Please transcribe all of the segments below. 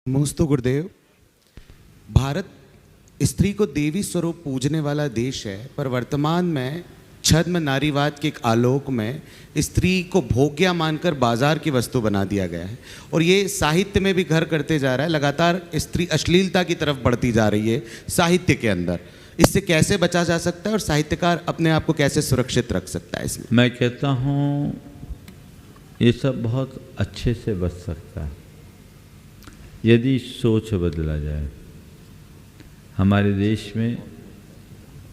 नमोस्तु गुरुदेव। भारत स्त्री को देवी स्वरूप पूजने वाला देश है, पर वर्तमान में छद्म नारीवाद के एक आलोक में स्त्री को भोग्या मानकर बाजार की वस्तु बना दिया गया है और ये साहित्य में भी घर करते जा रहा है। लगातार स्त्री अश्लीलता की तरफ बढ़ती जा रही है साहित्य के अंदर। इससे कैसे बचा जा सकता है और साहित्यकार अपने आप को कैसे सुरक्षित रख सकता है? इसमें मैं कहता हूँ ये सब बहुत अच्छे से बच सकता है यदि सोच बदला जाए। हमारे देश में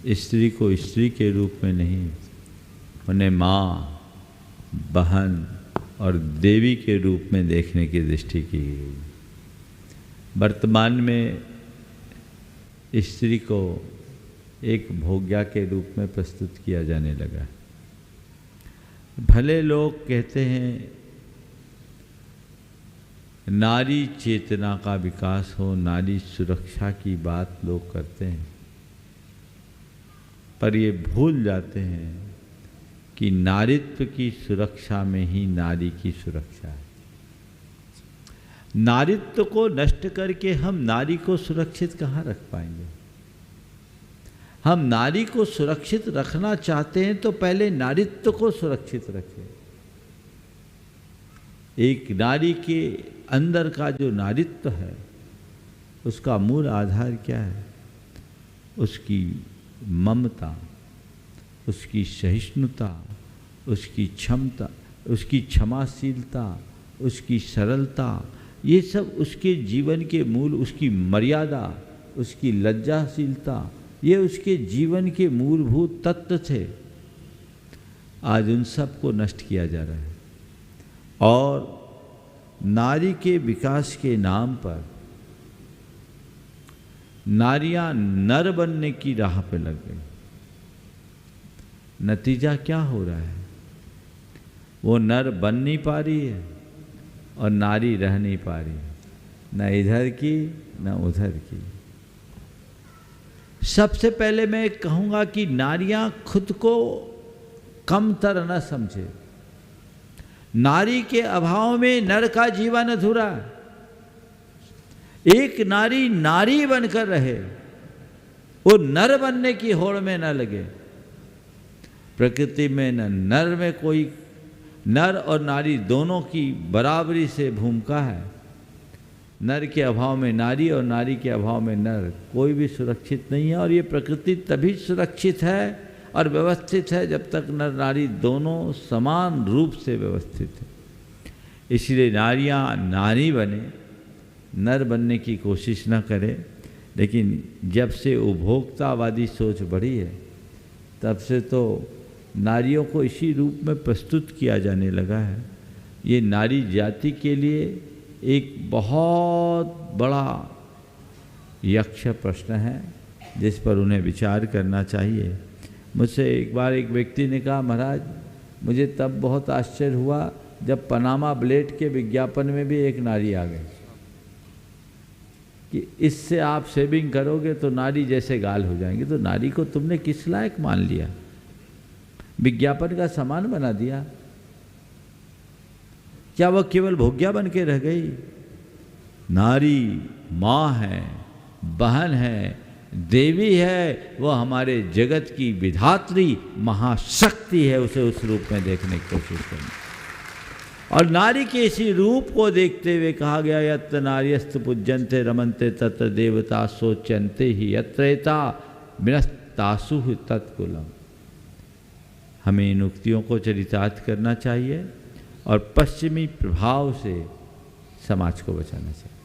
स्त्री को स्त्री के रूप में नहीं, उन्हें माँ, बहन और देवी के रूप में देखने की दृष्टि की गई। वर्तमान में स्त्री को एक भोग्या के रूप में प्रस्तुत किया जाने लगा। भले लोग कहते हैं नारी चेतना का विकास हो, नारी सुरक्षा की बात लोग करते हैं, पर ये भूल जाते हैं कि नारीत्व की सुरक्षा में ही नारी की सुरक्षा है। नारीत्व को नष्ट करके हम नारी को सुरक्षित कहाँ रख पाएंगे? हम नारी को सुरक्षित रखना चाहते हैं तो पहले नारीत्व को सुरक्षित रखें। एक नारी के अंदर का जो नारीत्व है उसका मूल आधार क्या है? उसकी ममता, उसकी सहिष्णुता, उसकी क्षमता, उसकी क्षमाशीलता, उसकी सरलता, ये सब उसके जीवन के मूल, उसकी मर्यादा, उसकी लज्जाशीलता, ये उसके जीवन के मूलभूत तत्व थे। आज उन सब को नष्ट किया जा रहा है और नारी के विकास के नाम पर नारियां नर बनने की राह पे लग गई। नतीजा क्या हो रहा है? वो नर बन नहीं पा रही है और नारी रह नहीं पा रही है, न इधर की न उधर की। सबसे पहले मैं कहूँगा कि नारियां खुद को कमतर न समझे। नारी के अभाव में नर का जीवन अधूरा है। एक नारी नारी बनकर रहे, वो नर बनने की होड़ में न लगे। प्रकृति में न नर में कोई, नर और नारी दोनों की बराबरी से भूमिका है। नर के अभाव में नारी और नारी के अभाव में नर, कोई भी सुरक्षित नहीं है। और ये प्रकृति तभी सुरक्षित है और व्यवस्थित है जब तक नर नारी दोनों समान रूप से व्यवस्थित है। इसलिए नारियां नारी बने, नर बनने की कोशिश न करें। लेकिन जब से उपभोक्तावादी सोच बढ़ी है तब से तो नारियों को इसी रूप में प्रस्तुत किया जाने लगा है। ये नारी जाति के लिए एक बहुत बड़ा यक्ष प्रश्न है जिस पर उन्हें विचार करना चाहिए। मुझसे एक बार एक व्यक्ति ने कहा, महाराज मुझे तब बहुत आश्चर्य हुआ जब पनामा ब्लेड के विज्ञापन में भी एक नारी आ गई कि इससे आप शेविंग करोगे तो नारी जैसे गाल हो जाएंगे। तो नारी को तुमने किस लायक मान लिया? विज्ञापन का सामान बना दिया। क्या वह केवल भोग्या बन के रह गई? नारी माँ है, बहन है, देवी है, वह हमारे जगत की विधात्री महाशक्ति है। उसे उस रूप में देखने की कोशिश करनी। और नारी के इसी रूप को देखते हुए कहा गया, यत्र नार्यस्तु पूज्यन्ते रमन्ते तत्र देवता शोच्यन्ते हि यत्रेता विनस्तासु तत्कुलम्। हमें इन उक्तियों को चरितार्थ करना चाहिए और पश्चिमी प्रभाव से समाज को बचाना चाहिए।